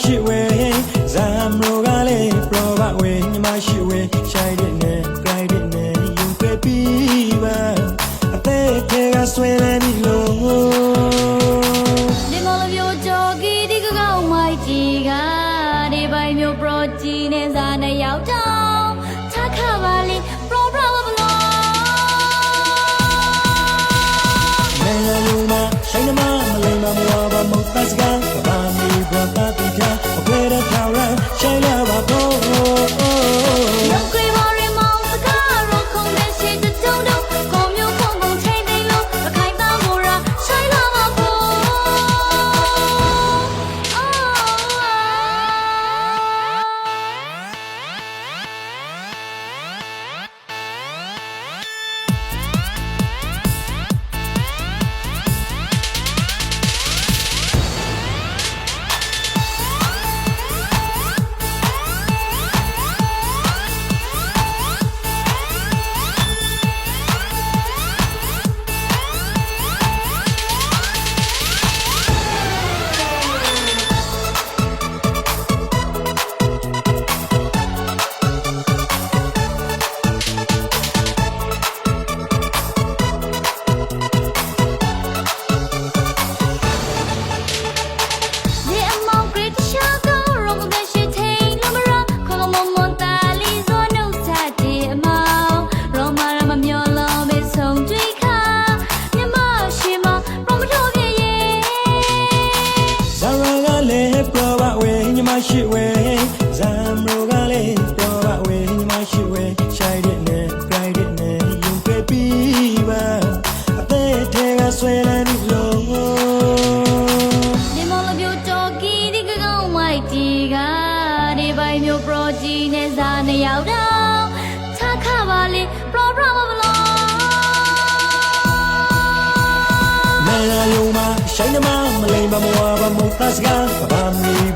ရှိဝဲဇမ်လိုကလေးပရောဘဝဲညီမရှိဝဲရှိုက်တဲ့နဲ့ကြိုက်တဲ့နဲ့ယူခဲ့ပြီးပါအသေးသေးကဆွဲနေပြီလို့ဒီမော်လမျိုးကြော်ကီဒီကောင်းမိုက်ကြီးကဒီပိုင်မျိုးပရောဂျီနဲ့ဇာနဲ့ရောက်တော့ထားခပါလေပရောဘဝဘလောမဲလူမဆိုင်နမမလိမ္မာမဝါဘာမုတ်သက်စကန်ဘာမီဘောတာတိချာအခွေရထောင်ရန်ဆိုင်လာပါဘောရောက်ကြပါရမောင်စကားရောခုံတဲ့ရှိတဲ့တုံးတော့ကိုမျိုးခုံခုံချိန်နေလို့အခိုင်သားမို့ရာဆိုင်လာပါဘောရှိဝဲဇမ်လိုကလေးပရောဘဝဲညီမရှိဝဲရှိုက်တဲ့နဲ့ကြိုက်တဲ့နဲ့ယူခဲ့ပြီးပါအသေးသေးကဆွဲနေပြီလို့ဒီမော်လမျိုးကြော်ကီဒီကောင်းမိုက်ကြီးကဒီပိုင်မျိုးပရောဂျီနဲ့ဇာနဲ့ရောက်တော့ထားခပါလေပရောဘဝဘလောမဲလူမဆိုင်နမမလိမ္မာမဝါဘာမုတ်သက်စကန်ဘာမီ